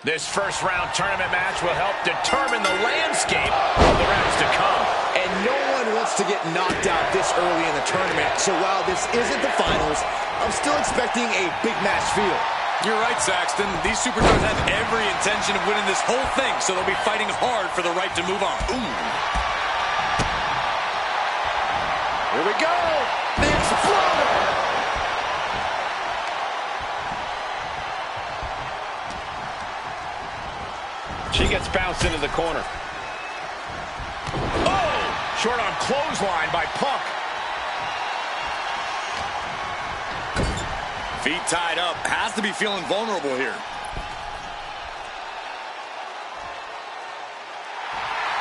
This first-round tournament match will help determine the landscape of the rounds to come. And no one wants to get knocked out this early in the tournament. So while this isn't the finals, I'm still expecting a big match feel. You're right, Saxton. These superstars have every intention of winning this whole thing, so they'll be fighting hard for the right to move on. Ooh. Here we go. The Exploder. She gets bounced into the corner. Oh! Short on clothesline by Punk. Feet tied up. Has to be feeling vulnerable here.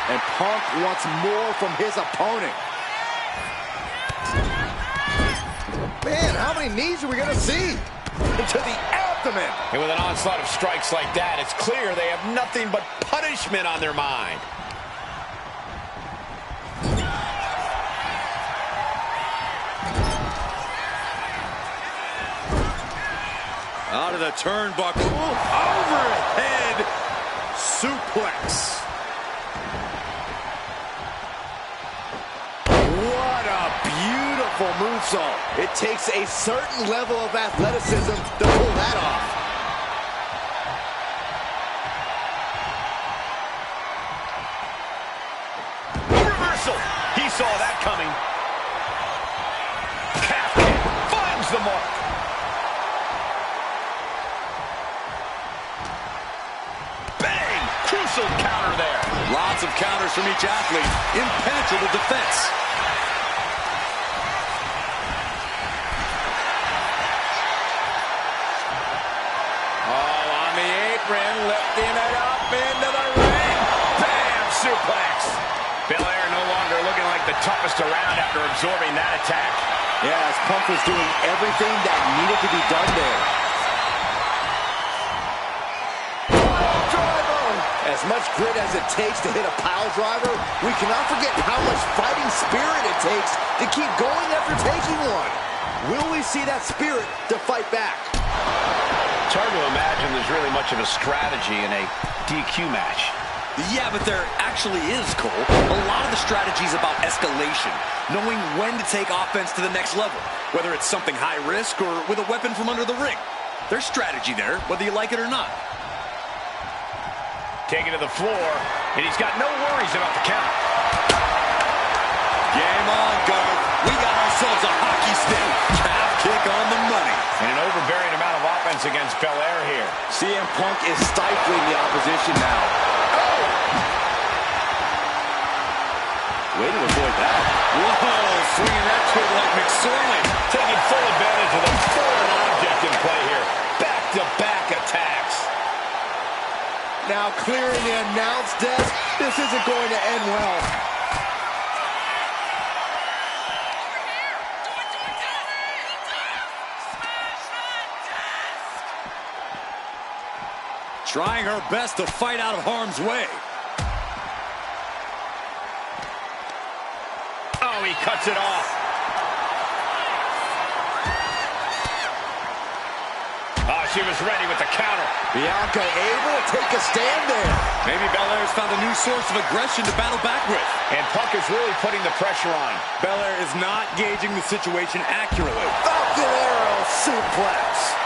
And Punk wants more from his opponent. Man, how many knees are we going to see? To the abdomen. And with an onslaught of strikes like that, it's clear they have nothing but punishment on their mind. Out of the turnbuckle. Overhead suplex. What a beautiful moonsault. It takes a certain level of athleticism to pull that off. Reversal. He saw that coming. Calf kick finds the mark. Bang! Crucial counter there. Lots of counters from each athlete. Impenetrable defense. Lifting it up into the ring. Bam! Suplex. Balor no longer looking like the toughest around after absorbing that attack. Yeah, as Punk was doing everything that needed to be done there. Driver! As much grit as it takes to hit a pile driver, we cannot forget how much fighting spirit it takes to keep going after taking one. Will we see that spirit to fight back? It's hard to imagine there's really much of a strategy in a DQ match. Yeah, but there actually is, Cole. A lot of the strategy is about escalation, knowing when to take offense to the next level, whether it's something high risk or with a weapon from under the ring. There's strategy there, whether you like it or not. Taken to the floor, and he's got no worries about the count. Game on, Garth. We got ourselves a hockey stick. Calf kick on the money. And an overbearing amount of offense against Belair here. CM Punk is stifling the opposition now. Oh! Way to avoid that. Whoa, swinging that twig like McSorley. Taking full advantage of the foreign object in play here. Back-to-back attacks. Now clearing the announce desk. This isn't going to end well. Trying her best to fight out of harm's way. Oh, he cuts it off. Oh, she was ready with the counter. Bianca able to take a stand there. Maybe Belair's found a new source of aggression to battle back with. And Punk is really putting the pressure on. Belair is not gauging the situation accurately. Falcon Arrow suplex.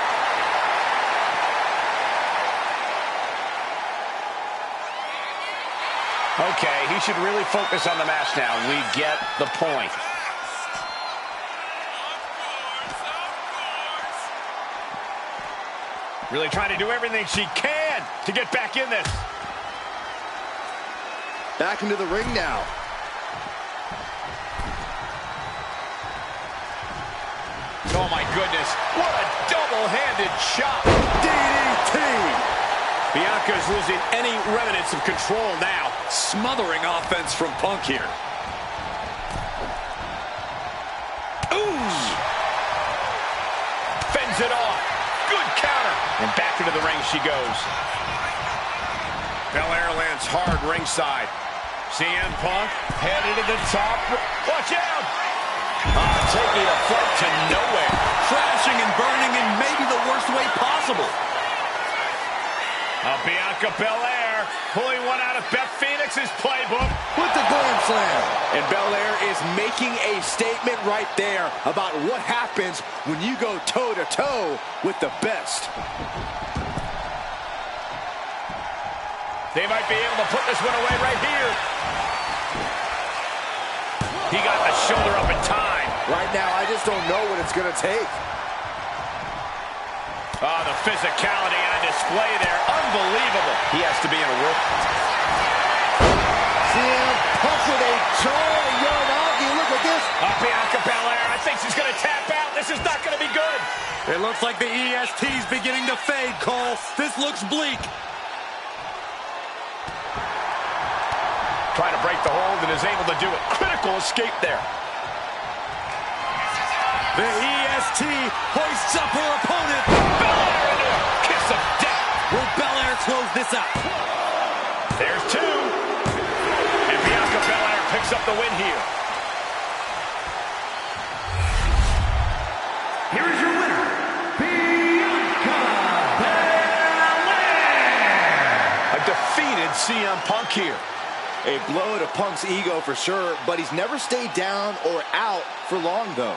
Okay, he should really focus on the match now. We get the point. Really trying to do everything she can to get back in this. Back into the ring now. Oh my goodness, what a double-handed shot. DDT! Bianca is losing any remnants of control now. Smothering offense from Punk here. Ooh! Fends it off. Good counter. And back into the ring she goes. Belair lands hard ringside. CM Punk headed to the top. Watch out! Taking a flight to nowhere. Crashing and burning in maybe the worst way possible. Bianca Belair pulling one out of Beth Phoenix's playbook. With the glam slam. And Belair is making a statement right there about what happens when you go toe-to-toe with the best. They might be able to put this one away right here. He got the shoulder up in time. Right now, I just don't know what it's going to take. Oh, the physicality on display there. Unbelievable. He has to be in a world. CM Punk with a jawing Uranagi. Look at this. Bianca Belair. I think she's going to tap out. This is not going to be good. It looks like the EST's beginning to fade, Cole. This looks bleak. Trying to break the hold and is able to do it. Critical escape there. The EST hoists up her opponent. Belair into a kiss of death. Will Belair close this out? There's two. And Bianca Belair picks up the win here. Here is your winner, Bianca Belair. A defeated CM Punk here. A blow to Punk's ego for sure, but he's never stayed down or out for long, though.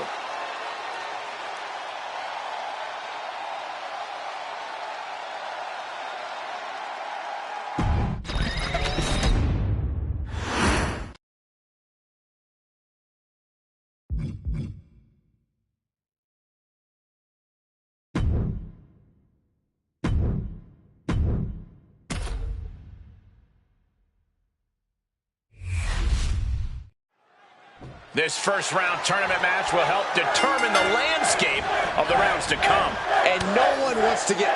This first round tournament match will help determine the landscape of the rounds to come. And no one wants to get...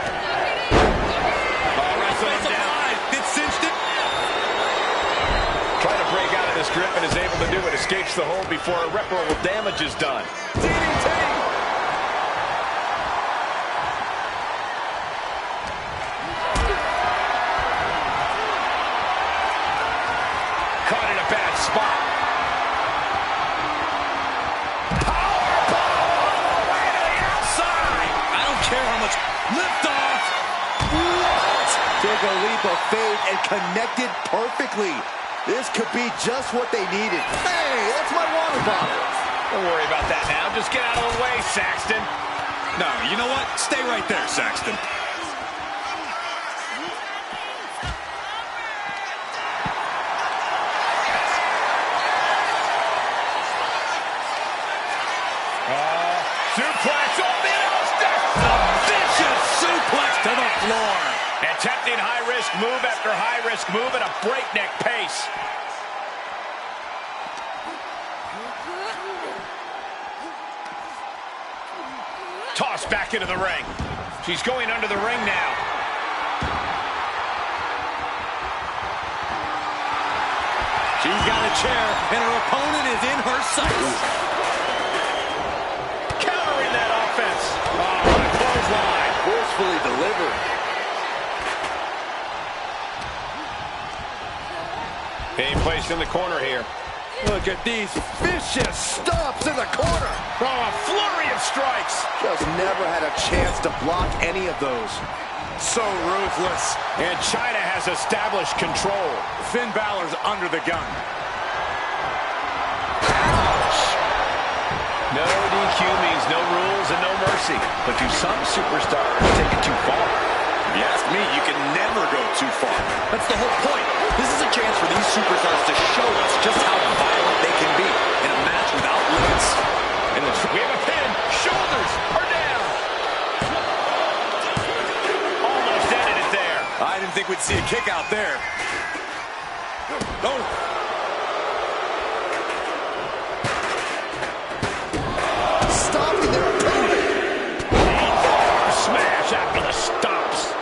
Wrestling him down. It cinched it. Trying to break out of this grip and is able to do it. Escapes the hold before irreparable damage is done. DDT! Caught in a bad spot. Lift off! What? Took a leap of faith and connected perfectly. This could be just what they needed. Hey, that's my water bottle. Don't worry about that now. Just get out of the way, Saxton. No, you know what? Stay right there, Saxton. Suplex on the Vicious suplex to the floor. attempting high-risk move after high-risk move at a breakneck pace. Tossed back into the ring. She's going under the ring now. She's got a chair, and her opponent is in her sights. Countering that offense. Oh, what a clothesline. Forcefully delivered. Being placed in the corner here. Look at these vicious stomps in the corner. Oh, a flurry of strikes. Just never had a chance to block any of those. So ruthless. And Chyna has established control. Finn Balor's under the gun. Ouch. No DQ means no rules and no mercy. But do some superstars take it too far? If you ask me, you can never go too far. That's the whole point. This is a chance for these superstars to show us just how violent they can be in a match without limits. And we have a pin. Shoulders are down. Almost ended it there. I didn't think we'd see a kick out there. Oh. Stopping their opponent. Smash after the stomps.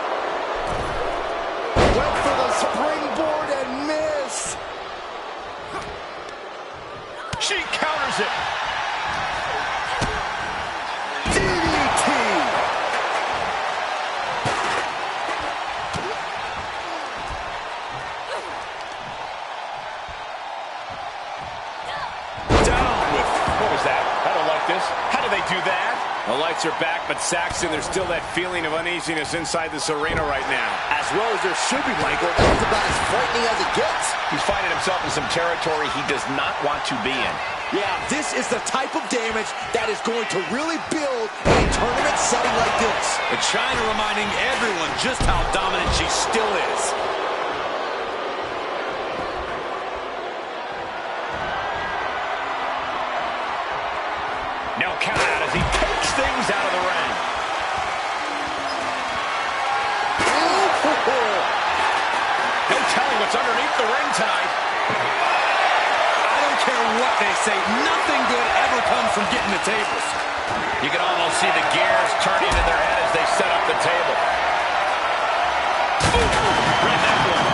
Went for the springboard and missed. She counters it. DDT. Down with, what was that? I don't like this. How do they do that? fights are back, but Saxton, there's still that feeling of uneasiness inside this arena right now. As well as there should be, Michael. That's about as frightening as it gets. He's finding himself in some territory he does not want to be in. Yeah, this is the type of damage that is going to really build in a tournament setting like this. But Chyna reminding everyone just how dominant she still is. No count out as he takes things out of the ring. No telling what's underneath the ring tonight. I don't care what they say, nothing good ever comes from getting the tables. You can almost see the gears turning in their head as they set up the table. Read that one.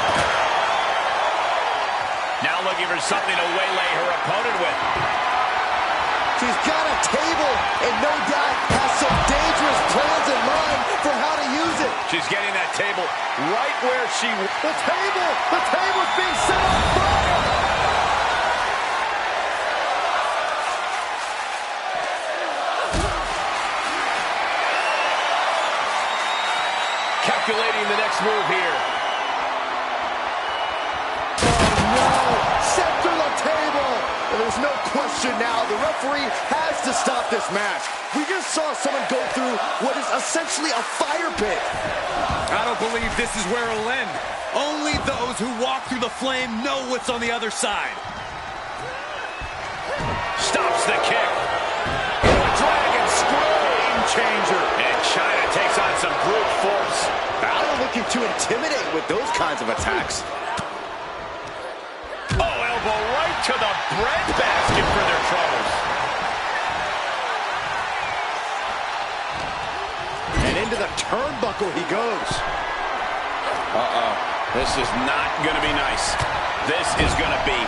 Now looking for something to waylay her opponent with. She's got a table and no doubt has some dangerous plans in mind for how to use it. She's getting that table right where she... The table's being set on fire. Calculating the next move here. Set through the table. And there's no question now, the referee has to stop this match. We just saw someone go through what is essentially a fire pit. I don't believe this is where it'll end. Only those who walk through the flame know what's on the other side. Stops the kick. The dragon screw. Game changer. And Chyna takes on some brute force. Balor looking to intimidate with those kinds of attacks. Oh, elbow right to the breadbasket for their troubles. And into the turnbuckle he goes. Uh-oh. This is not going to be nice. This is going to be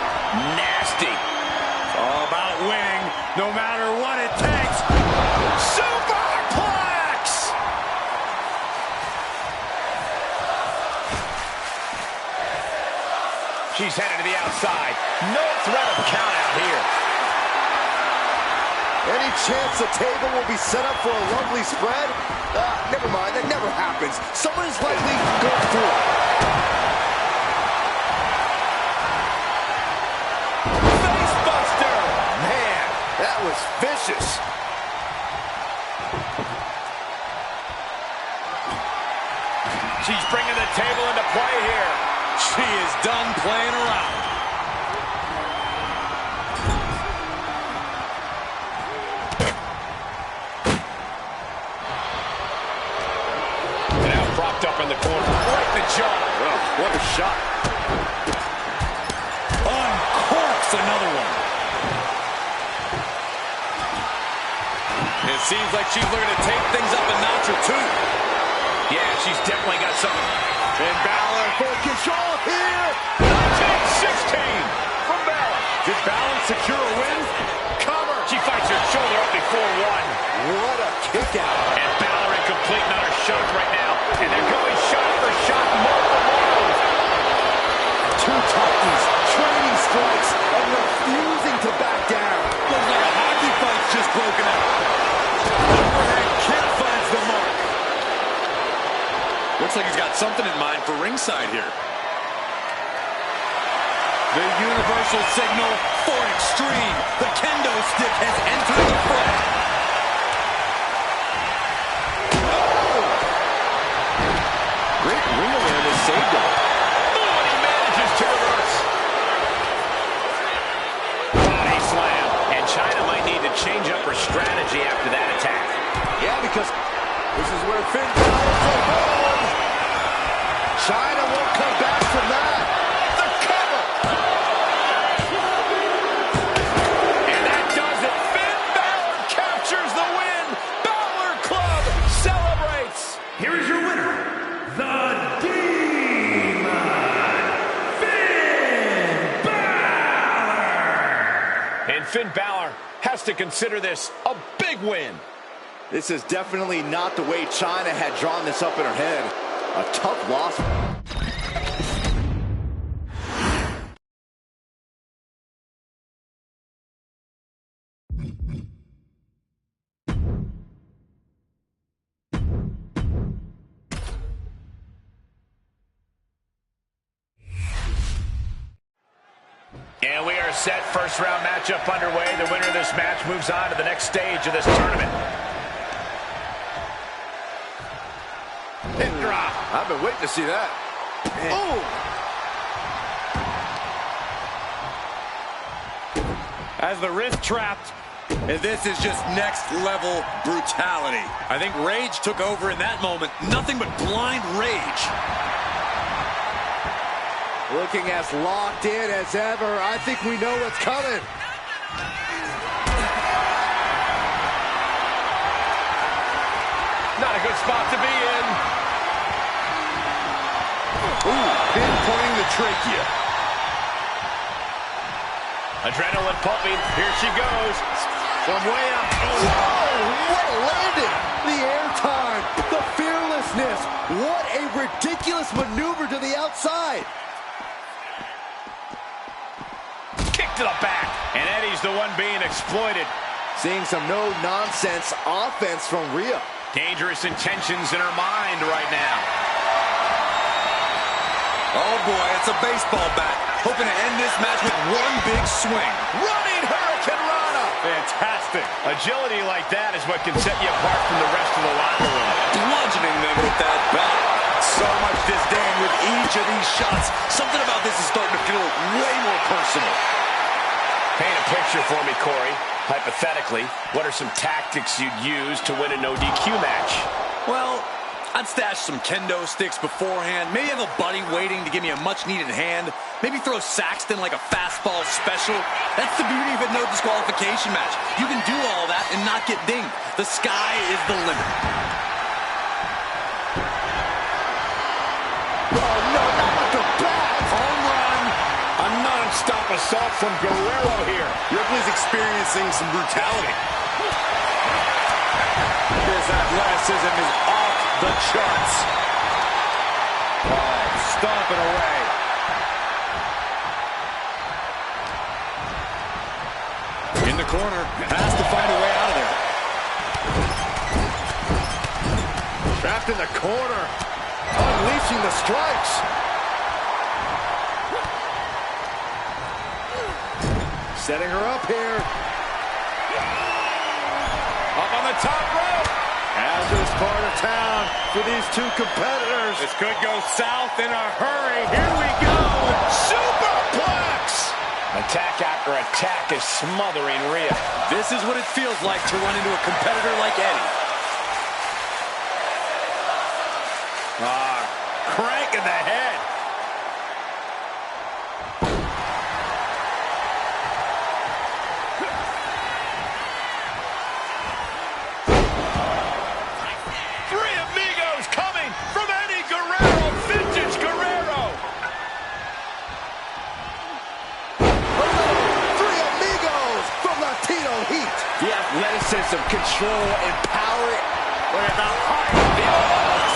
nasty. It's all about winning, no matter what it takes. Superplex! She's headed to the outside. No threat of count out here. Any chance the table will be set up for a lovely spread? Never mind, that never happens. Someone is likely going through it. Facebuster! Man, that was vicious. She's bringing the table into play here. She is done playing around. Now propped up in the corner. Right in the jaw. Oh, what a shot. Uncorks another one. It seems like she's looking to take things up a notch or two. Yeah, she's definitely got something. And Balor full control here. 19-16 from Balor. Did Balor secure a win? Cover. She fights her shoulder up before one. What a kick out. And Balor in complete and utter shock right now. And they're going shot for shot, multiple blows. Two titans trading strikes and refusing to back down. Looks like a hockey fight's just broken out. Overhead kick finds the mark. Looks like he's got something in mind for ringside here. The universal signal for extreme. The kendo stick has entered the fray. Great ring awareness saved him. Oh, and he manages to reverse. Body slam. And Chyna might need to change up her strategy after that attack. Yeah, because this is where Finn Balor will hold. Chyna won't come back from that. The cover. And that does it. Finn Balor captures the win. Balor Club celebrates. Here is your winner, the Demon, Finn Balor. And Finn Balor has to consider this a big win. This is definitely not the way Chyna had drawn this up in her head. A tough loss. are set. First round matchup underway. The winner of this match moves on to the next stage of this tournament. Hip drop. I've been waiting to see that. Oh! As the wrist trapped, and this is just next level brutality. I think rage took over in that moment. Nothing but blind rage. Looking as locked in as ever. I think we know what's coming. Not a good spot to be in. Ooh, pinpointing the trachea. Adrenaline pumping. Here she goes. From way up. Oh, what a landing! The airtime, the fearlessness. What a ridiculous maneuver to the outside. Kick to the back. And Eddie's the one being exploited. Seeing some no-nonsense offense from Rhea. Dangerous intentions in her mind right now. Oh boy, it's a baseball bat. Hoping to end this match with one big swing. Running Hurricane Rana. Fantastic. Agility like that is what can set you apart from the rest of the locker room. Bludgeoning them with that bat. So much disdain with each of these shots. Something about this is starting to feel way more personal. Paint a picture for me, Corey. Hypothetically, what are some tactics you'd use to win a no DQ match? Well, I'd stash some kendo sticks beforehand. Maybe have a buddy waiting to give me a much-needed hand. Maybe throw Saxton like a fastball special. That's the beauty of a no disqualification match. You can do all that and not get dinged. The sky is the limit. Oh, no, not with the bat. Home run. A non-stop assault from Guerrero here. Ripley's experiencing some brutality. This athleticism is off the charts. Oh, stomping away. In the corner, has to find a way out of there. Trapped in the corner. Unleashing the strikes. Setting her up here. Up on the top rope. As this part of town for these two competitors. This could go south in a hurry. Here we go. Superplex. Attack after attack is smothering Rhea. This is what it feels like to run into a competitor like Eddie. Crank in the head. Three amigos coming from Eddie Guerrero. Vintage Guerrero. Three amigos from Latino Heat. The athleticism, control, and power. Look at the height.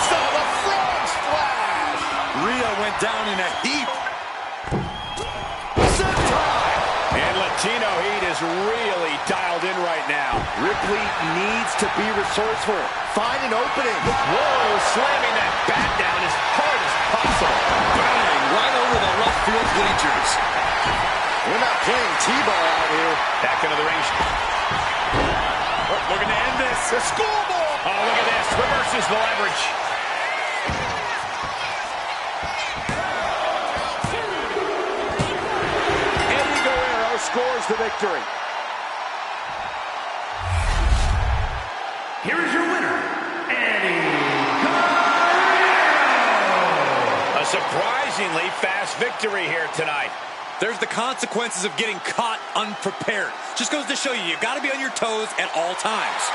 The frog splash. Rhea went down in a heap. And Latino Heat is really dialed in right now. Ripley needs to be resourceful. Find an opening. Whoa, slamming that bat down as hard as possible. Bang, right over the left field bleachers. We're not playing T-ball out here. Back into the ring. Looking to end this. The schoolboy. Oh, look at this. Reverses the leverage. Eddie Guerrero scores the victory. Here is your winner, Eddie Guerrero. A surprisingly fast victory here tonight. There's the consequences of getting caught unprepared. Just goes to show you, you got to be on your toes at all times.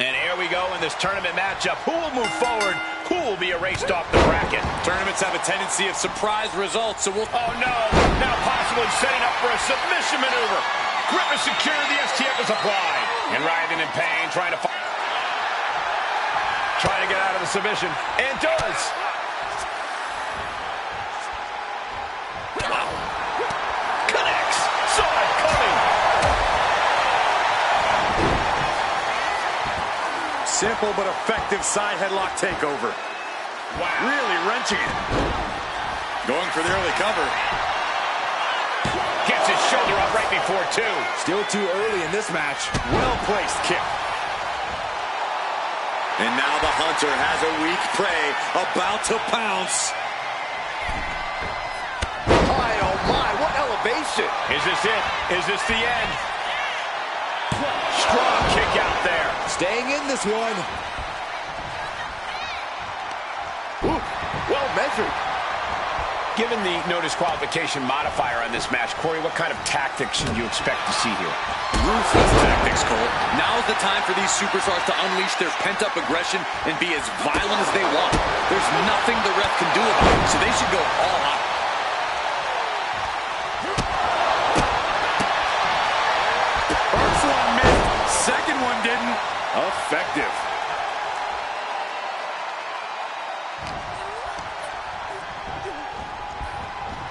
And here we go in this tournament matchup. Who will move forward? Who will be erased off the bracket? Tournaments have a tendency of surprise results, so we'll... Oh, no. Now possibly setting up for a submission maneuver. Grip is secured. The STF is applied. And writhing in pain, trying to get out of the submission. And does. Wow. Connects. Saw it coming. Simple but effective side headlock takeover. Wow. Really wrenching it. Going for the early cover. Gets his shoulder up right before two. Still too early in this match. Well-placed kick. And now the Hunter has a weak prey about to pounce. My, oh my, what elevation. Is this it? Is this the end? Strong kick out there. Staying in this one. Ooh, well measured. Given the no disqualification modifier on this match, Corey, what kind of tactics should you expect to see here? Ruthless tactics, Cole. Now's the time for these superstars to unleash their pent-up aggression and be as violent as they want. There's nothing the ref can do about it, so they should go all out. First one missed, second one didn't. Effective.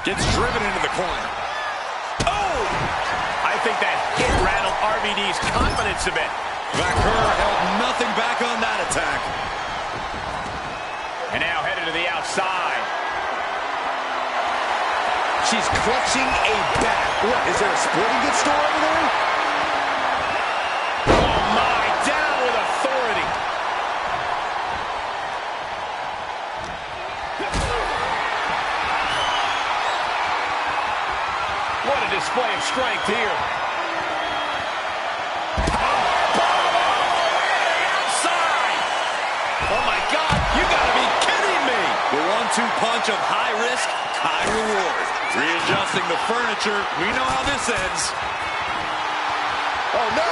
Gets driven into the corner. Oh! I think that hit rattled RVD's confidence a bit. Vaquer held nothing back on that attack. And now headed to the outside. She's clutching a bat. What, is there a sporting goods store over there? Oh my, down with authority. What a display of strength here. Outside. Oh my God, you gotta be kidding me. The 1-2 punch of high risk, high reward. Readjusting the furniture. We know how this ends. Oh no!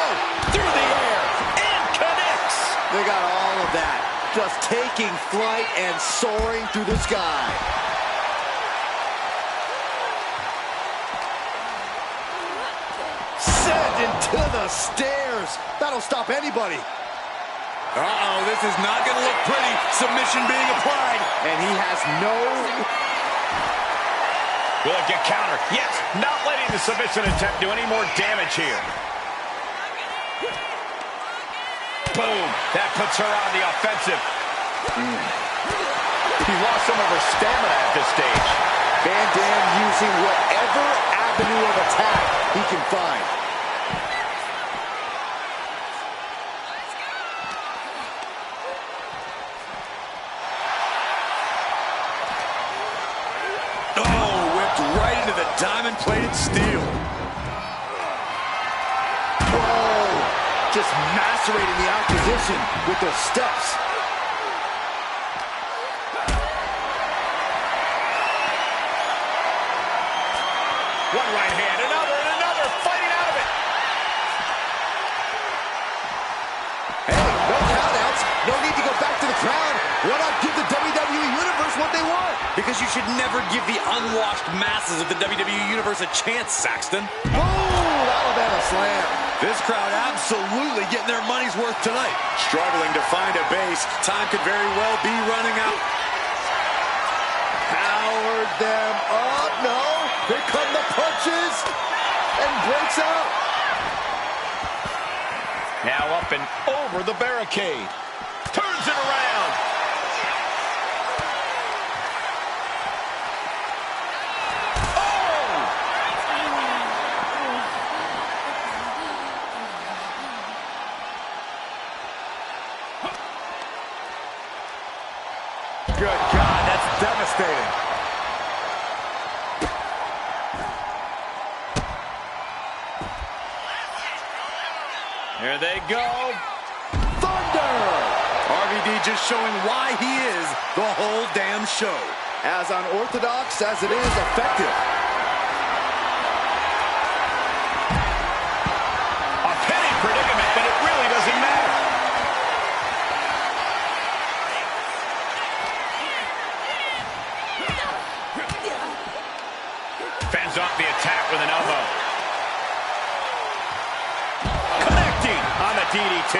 Through the air and connects. They got all of that. Just taking flight and soaring through the sky. Send into the stairs. That'll stop anybody. Uh-oh, this is not going to look pretty. Submission being applied. And he has no... Will it get countered? Yes, not letting the submission attempt do any more damage here. Boom, that puts her on the offensive. He lost some of her stamina at this stage. Van Dam using whatever avenue of attack he can find. The diamond-plated steel. Whoa! Just macerating the opposition with those steps. One right hand, another, and another, fighting out of it. Hey, no countouts. No need to go back to the crowd. Why not give the WWE Universe what they want? Because you should never give the unwashed masses of the WWE Universe a chance, Saxton. Boom! Alabama slam. This crowd absolutely getting their money's worth tonight. Struggling to find a base. Time could very well be running out. Powered them up. No. Here come the punches. And breaks out. Now up and over the barricade. Turns it around. Good God, that's devastating. Here they go. Thunder! RVD just showing why he is the whole damn show. As unorthodox as it is effective. A penny predicament, but it really doesn't matter. Fends off the attack with an elbow. Connecting on the DDT.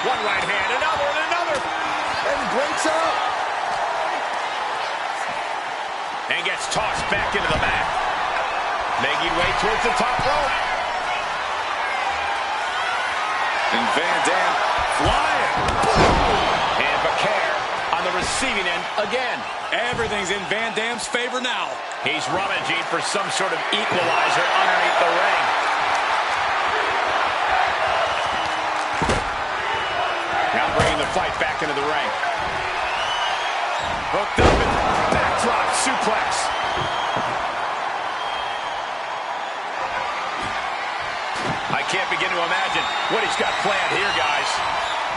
One right hand, another, and another. And breaks up. And gets tossed back into the mat. Making way towards the top rope. And Van Dam flying. And Balor on the receiving end again. Everything's in Van Dam's favor now. He's rummaging for some sort of equalizer underneath the ring. Now bringing the fight back into the ring. Hooked up and backdrop suplex. I can't begin to imagine what he's got planned here, guys.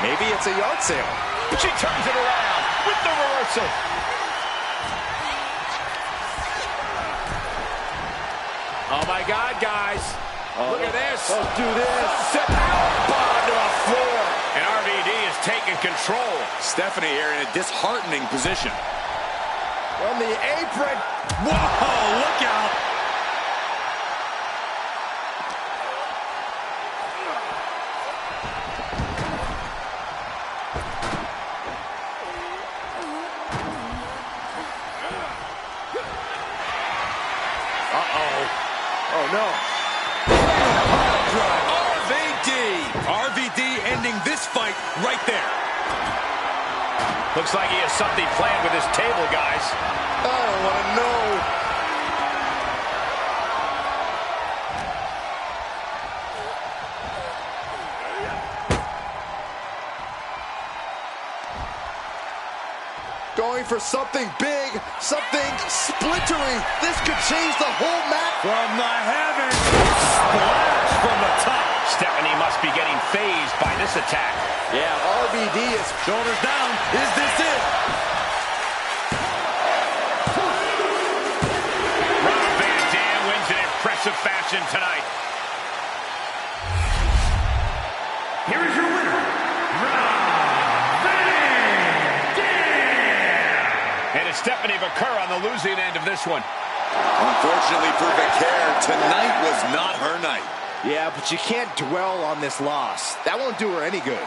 Maybe it's a yard sale. She turns it around with the reversal. Oh, my God, guys. Look at this. Let's do this. Set powerbomb to the floor. And RVD is taking control. Stephanie here in a disheartening position. From the apron. Whoa, look out. Oh, no. RVD ending this fight right there. Looks like he has something planned with his table, guys. I don't want to know. Going for something big, something splintery. This could change the whole match. From the heavens, splash from the top. Stephanie must be getting phased by this attack. Yeah, RVD is Shoulders down. Is this it? Rob Van Dam wins in impressive fashion tonight. Here is your winner, Rob Van Dam. And it's Stephanie Balor on the losing end of this one. Unfortunately for Balor, tonight was not her night. Yeah, but you can't dwell on this loss. That won't do her any good.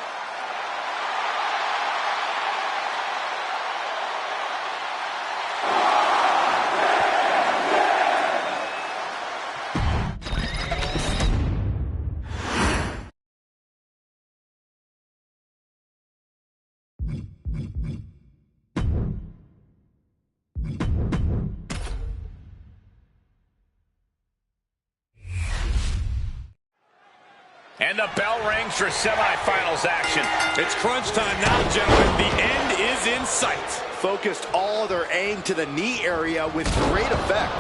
And the bell rings for semifinals action. It's crunch time now, gentlemen. The end is in sight. Focused all their aim to the knee area with great effect.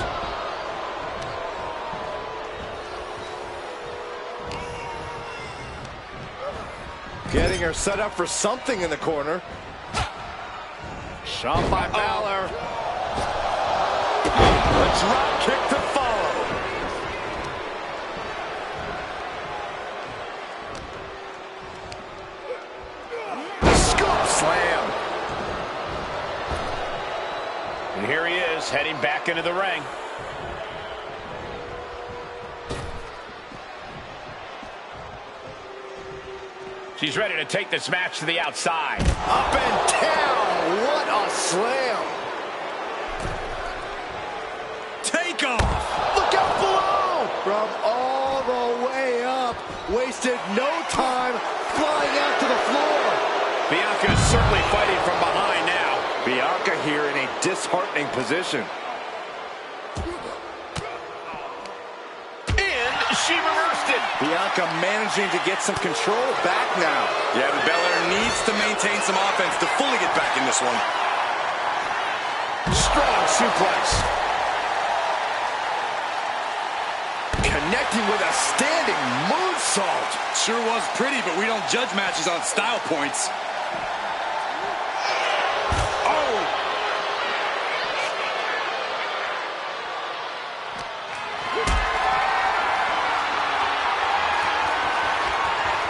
Getting her set up for something in the corner. Shot by Balor. A drop kick to follow. Slam. And here he is, heading back into the ring. She's ready to take this match to the outside. Up and down. What a slam. Take off. Look out below. From all the way up. Wasted no time flying out to the floor. Bianca is certainly fighting from behind now. Bianca here in a disheartening position. And she reversed it. Bianca managing to get some control back now. Yeah, but Balor needs to maintain some offense to fully get back in this one. Strong suplex. Connecting with a standing moonsault. Sure was pretty, but we don't judge matches on style points.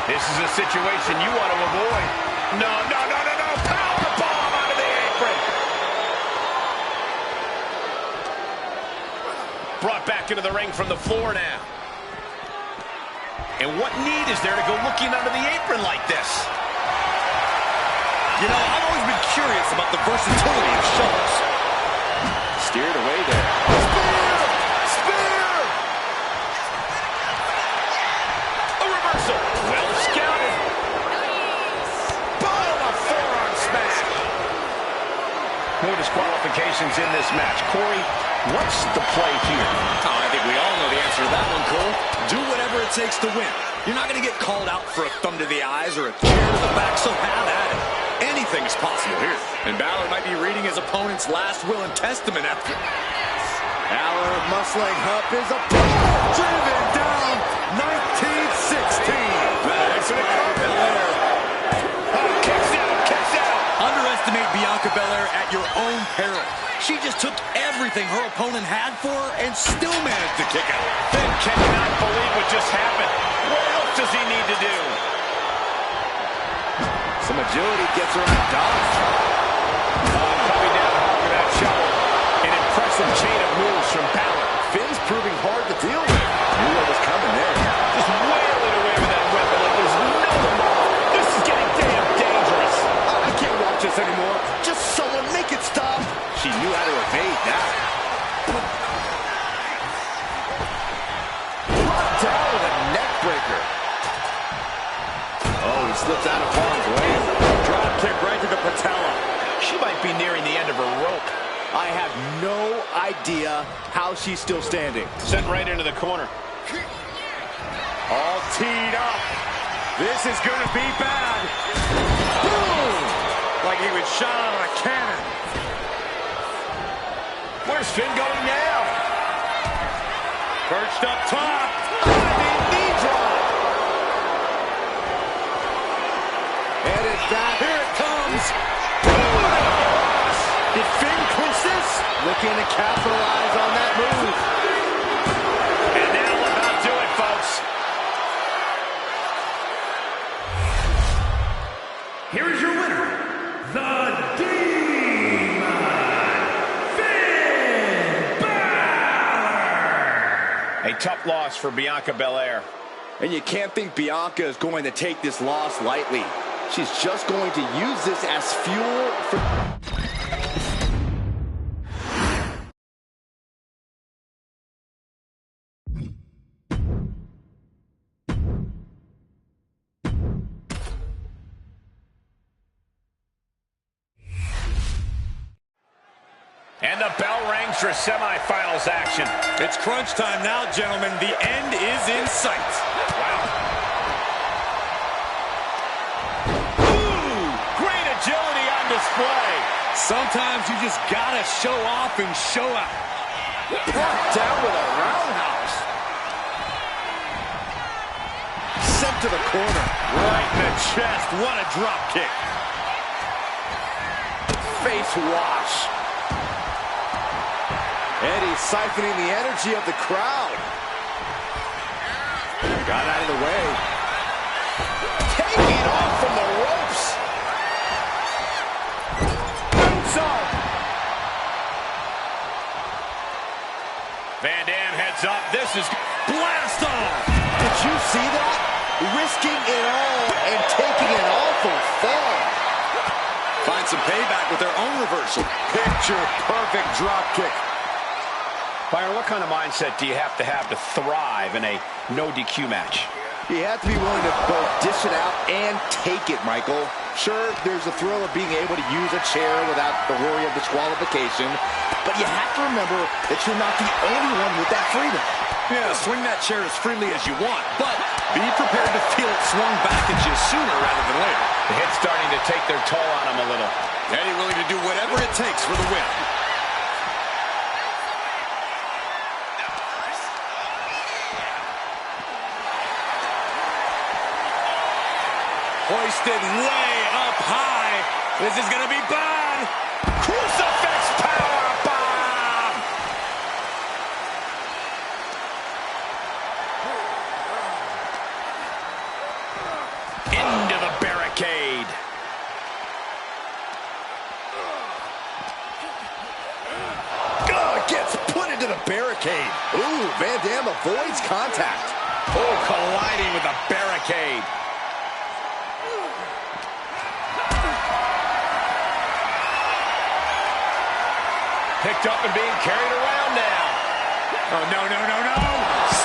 This is a situation you want to avoid. No. Power bomb onto the apron. back into the ring from the floor now. And what need is there to go looking under the apron like this? You know, I've always been curious about the versatility of shovels. Steered away there. Spear! Spear! A reversal. Well scouted. Boom! A forearm smash. No disqualifications in this match. Corey, what's the play here? Oh, I think we all know the answer to that one, Cole. Do whatever it takes to win. You're not going to get called out for a thumb to the eyes or a chair to the back, so have at it. Anything is possible here. And Balor might be reading his opponent's last will and testament after. Balor muscling up his opponent. Driven down 1916. That's Belair. Oh, kicks out, kicks out. Underestimate Bianca Belair at your own peril. She just took everything her opponent had for her and still managed to kick out. Finn cannot believe what just happened. What else does he need to do? Some agility gets her on dodge. Coming down hard for that shovel. An impressive chain of moves from Balor. Finn's proving hard to deal with. Knew what was coming there. Just wailing away with that weapon like there's no tomorrow. This is getting damn dangerous. I can't watch this anymore. Just someone make it stop. She knew how to evade that. Brought down with a neck breaker. Oh, he slips out of harm's way. Drop kick right to the patella. She might be nearing the end of her rope. I have no idea how she's still standing. Sent right into the corner. All teed up. This is going to be bad. Boom! Like he was shot out of a cannon. Where's Finn going now? Perched up top. Diving knee drop. Headed back. Here it comes. Did Finn clinch this? Looking to capitalize on that move. And that'll about do it, folks. Here is your winner, the Demon, Finn Balor. A tough loss for Bianca Belair. And you can't think Bianca is going to take this loss lightly. She's just going to use this as fuel for... And the bell rings for semifinals action. It's crunch time now, gentlemen. The end is in sight. Wow. Ooh, great agility on display. Sometimes you just gotta show off and show out. Brought down with a roundhouse. Sent to the corner. Right in the chest. What a drop kick. Face wash. Eddie siphoning the energy of the crowd. Got out of the way. Taking off from the ropes. Moonsault. Van Dam heads up. This is Blast off. Did you see that? Risking it all and taking an awful fall. Find some payback with their own reversal. Picture perfect drop kick. Byron, what kind of mindset do you have to thrive in a no DQ match? You have to be willing to both dish it out and take it, Michael. Sure, there's a thrill of being able to use a chair without the worry of disqualification, but you have to remember that you're not the only one with that freedom. Yeah, swing that chair as freely as you want, but be prepared to feel it swung back at you sooner rather than later. The hit's starting to take their toll on him a little. Eddie willing to do whatever it takes for the win. Hoisted way up high. This is going to be bad. Crucifix powerbomb! Into the barricade. Gets put into the barricade. Ooh, Van Dam avoids contact. Oh, colliding with a barricade. Picked up and being carried around now. Oh, no, no, no, no.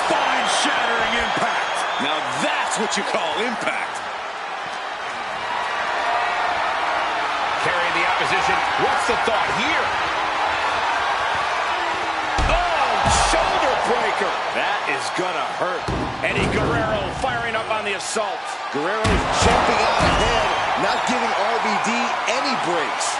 Spine-shattering impact. Now that's what you call impact. Carrying the opposition. What's the thought here? Oh, shoulder breaker. That is gonna hurt. Eddie Guerrero firing up on the assault. Guerrero's jumping out ahead, not giving RVD any breaks.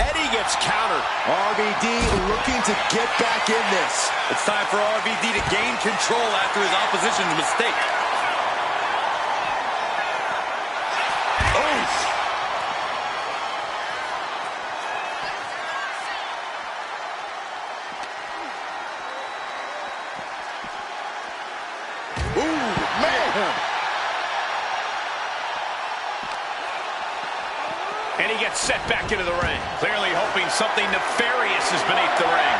Eddie gets countered. RVD looking to get back in this. It's time for RVD to gain control after his opposition's mistake. And he gets set back into the ring. Clearly hoping something nefarious is beneath the ring.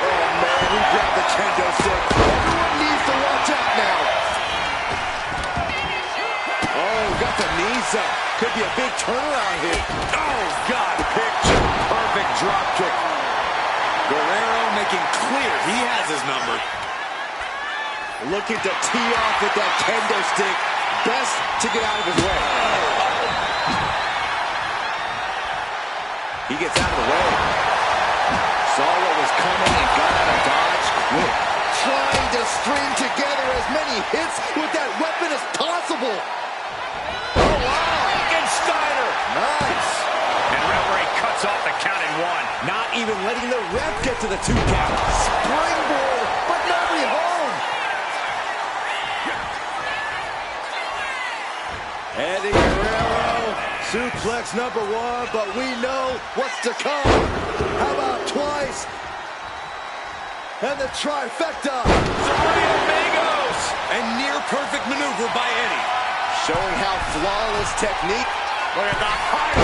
Oh, man, he grabbed the kendo stick. Everyone needs to watch out now. Oh, got the knees up. Could be a big turnaround here. Oh, God. Picture perfect drop kick. Guerrero making clear he has his number. Looking to tee off with that kendo stick. Best to get out of his way. He gets out of the way. Saw what was coming and got out of dodge quick. Trying to string together as many hits with that weapon as possible. Oh, wow. Steiner. Nice. And referee cuts off the count in one. Not even letting the ref get to the 2 count. Springboard, but nobody home. Eddie Guerrero, suplex number 1, but we know what's to come. How about twice? And the trifecta. 3 amigos. And near perfect maneuver by Eddie. Showing how flawless technique. Look at the height.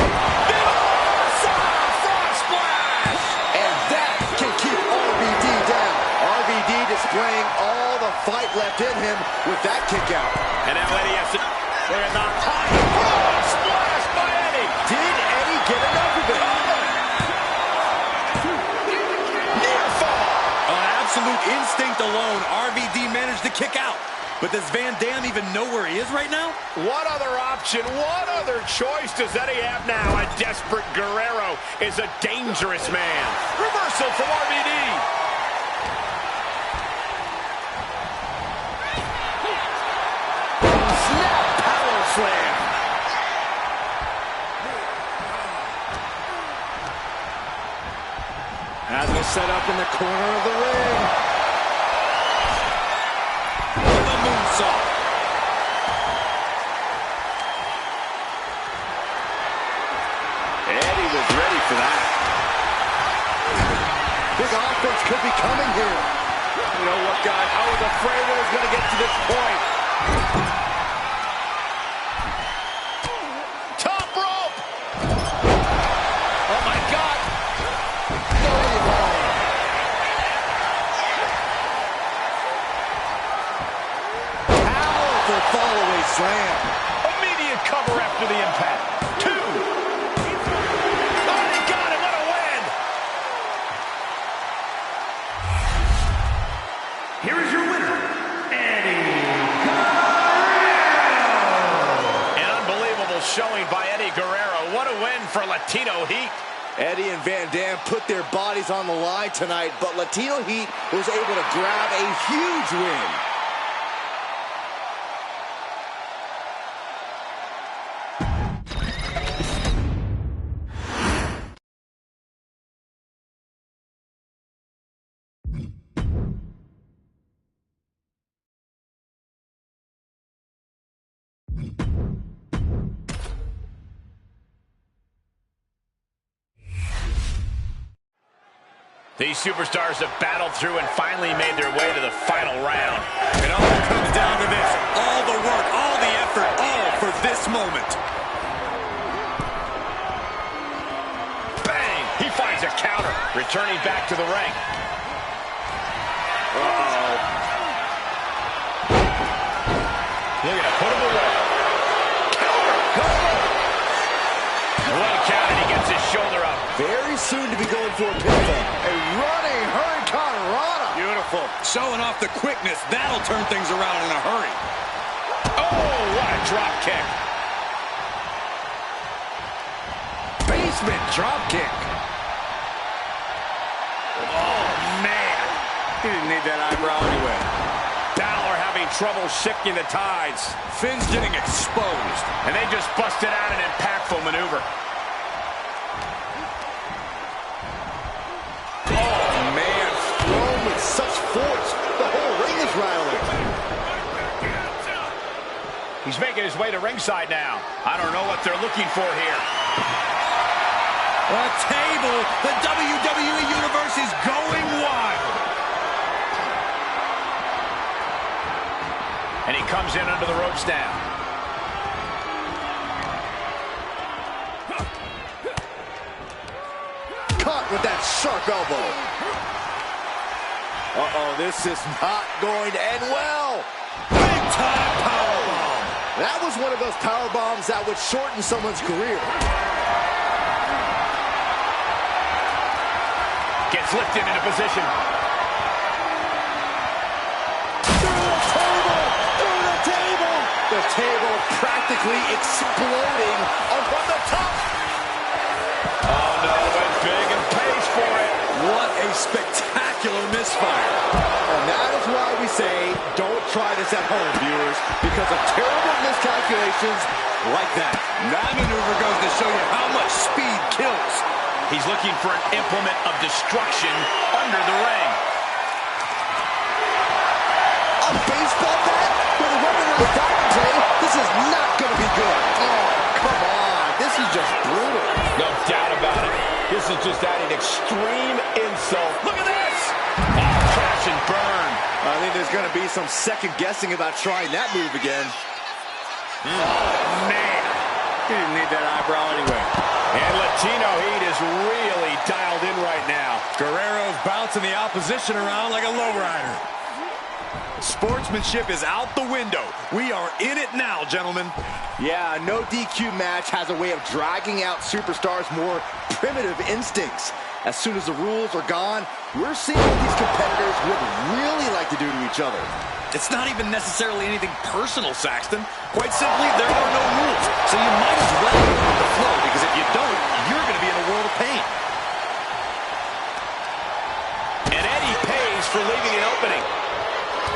Frog splash. And that can keep RVD down. RVD displaying all the fight left in him with that kick out. And now Eddie has to... Look at the height. Frog splash by Eddie. Did Eddie get enough of it? Near fall. On absolute instinct alone, RVD managed to kick out. But does Van Dam even know where he is right now? What other option, what other choice does Eddie have now? A desperate Guerrero is a dangerous man. Reversal from RVD. Snap power slam. As we set up in the corner of the ring. The moonsault. Eddie was ready for that. Big offense could be coming here. You know what, guys? I was afraid it was going to get to this point. Top rope. Oh, my God. Powerful fall-away slam. Immediate cover after the impact. 2. Oh, he got it. What a win. Here is your winner, Eddie Guerrero. An unbelievable showing by Eddie Guerrero. What a win for Latino Heat. Eddie and Van Dam put their bodies on the line tonight, but Latino Heat was able to grab a huge win. These superstars have battled through and finally made their way to the final round. It all comes down to this. All the work, all the effort, all for this moment. counter. Returning back to the ring. Uh-oh. They're going to put him away. One count, and he gets his shoulder up. Very soon to be going for a pinfall. A running Hurricane Rana. Beautiful. Showing off the quickness. That'll turn things around in a hurry. Oh, what a drop kick. Basement drop kick. Oh, man. He didn't need that eyebrow anyway. Balor having trouble shifting the tides. Finn's getting exposed. And they just busted out an impactful maneuver. Oh, man. Thrown with such force. The whole ring is rattling. He's making his way to ringside now. I don't know what they're looking for here. A table. The WWE Universe is going wild. And he comes in under the ropes now. Caught with that sharp elbow. Uh-oh, this is not going to end well. Big time powerbomb. That was one of those power bombs that would shorten someone's career. Gets lifted into position. Through the table! The table practically exploding from the top. Oh, no, went big and pays for it. What a spectacular misfire. And that is why we say, don't try this at home, viewers, because of terrible miscalculations like that. That maneuver goes to show you how much speed kills. He's looking for an implement of destruction under the ring. A baseball bat with a weapon on the diving tray. This is not going to be good. Oh, come on. This is just brutal. No doubt about it. This is just adding extreme insult. Look at this! Oh, crash and burn. I think there's going to be some second guessing about trying that move again. Oh, man. He didn't need that eyebrow anyway. And Latino Heat is really dialed in right now. Guerrero's bouncing the opposition around like a lowrider. Sportsmanship is out the window. We are in it now, gentlemen. Yeah, no DQ match has a way of dragging out superstars' more primitive instincts. As soon as the rules are gone, we're seeing what these competitors would really like to do to each other. It's not even necessarily anything personal, Saxton. Quite simply, there are no rules. So you might as well go with the flow, because if you don't, you're going to be in a world of pain. And Eddie pays for leaving an opening.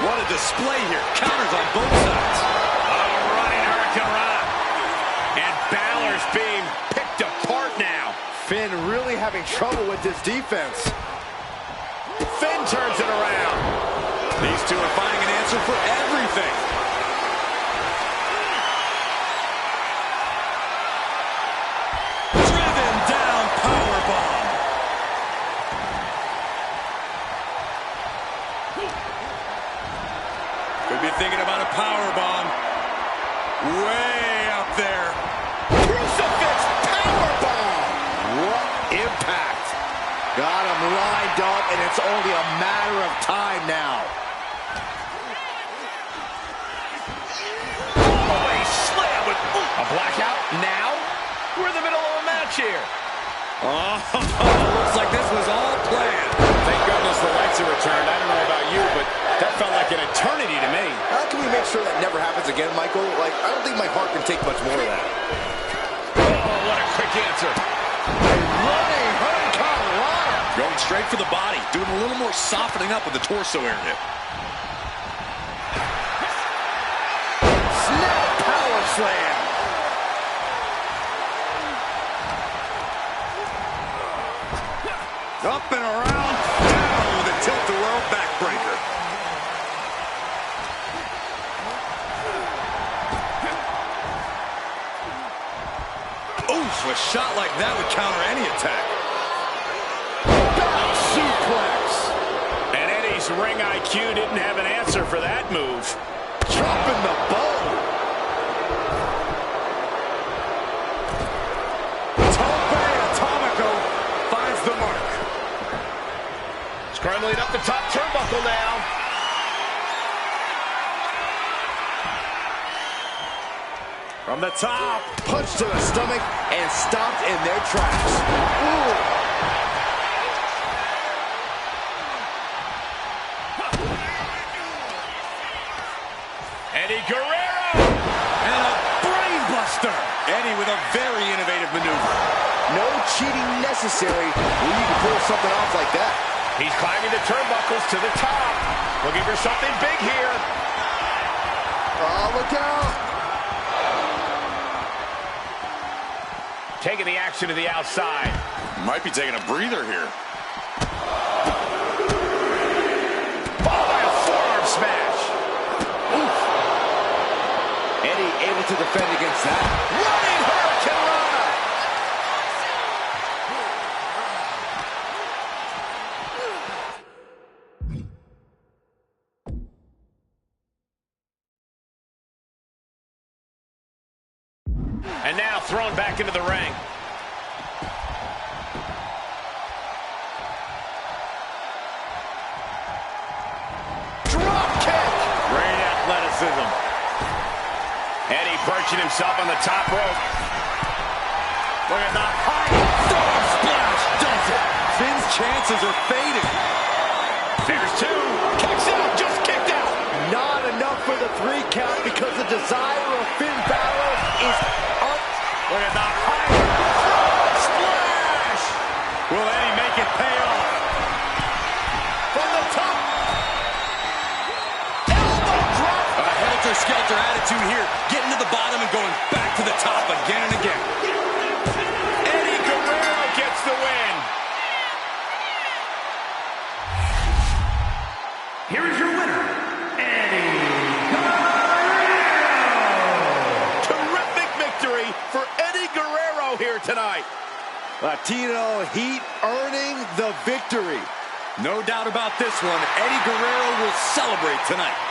What a display here. Counters on both sides. Oh, running Hurricane Rana. And Balor's being picked apart now. Finn really having trouble with this defense. Finn turns it around. These two are finding an answer for everything. Driven down powerbomb. Could be thinking about a powerbomb. Way up there. Crucifix powerbomb. What impact. Got him lined up, and it's only a matter of time now. A blackout now? We're in the middle of a match here. Oh, looks like this was all planned. Thank goodness the lights are returned. I don't know about you, but that felt like an eternity to me. How can we make sure that never happens again, Michael? Like, I don't think my heart can take much more of that. Oh, what a quick answer. Running Hurricane Rana. Going straight for the body. Doing a little more softening up with the torso area. Snap power slam. Up and around, down with a tilt-a-whirl backbreaker. Oof, a shot like that would counter any attack. Back suplex. And Eddie's ring IQ didn't have an answer for that move. Dropping the bow. Tope Atomico finds the mark. Scrambling up the top turnbuckle now. From the top. Punch to the stomach and stopped in their tracks. Ooh. Eddie Guerrero. And a brainbuster. Eddie with a very innovative maneuver. No cheating necessary when you can pull something off like that. He's climbing the turnbuckles to the top. Looking for something big here. Oh, look out. Taking the action to the outside. Might be taking a breather here. Followed by a forearm smash. Oof. Eddie able to defend against that. Running Hurricane Rana. And now thrown back into the ring. Drop kick. Great athleticism. Eddie perching himself on the top rope. Look at the high storm splash. Does it. Finn's chances are fading. There's two. Kicks out. Just kicked out. Not enough for the 3 count because the desire of Finn Balor is up. Look at the high frog splash. Will Eddie make it pay off? From the top. Elbow drop. A helter-skelter attitude here. Getting to the bottom and going back to the top again and again. Eddie Guerrero gets the win. Here is your winner, Eddie Guerrero. Terrific victory for Eddie Guerrero here tonight. Latino Heat earning the victory. No doubt about this one. Eddie Guerrero will celebrate tonight.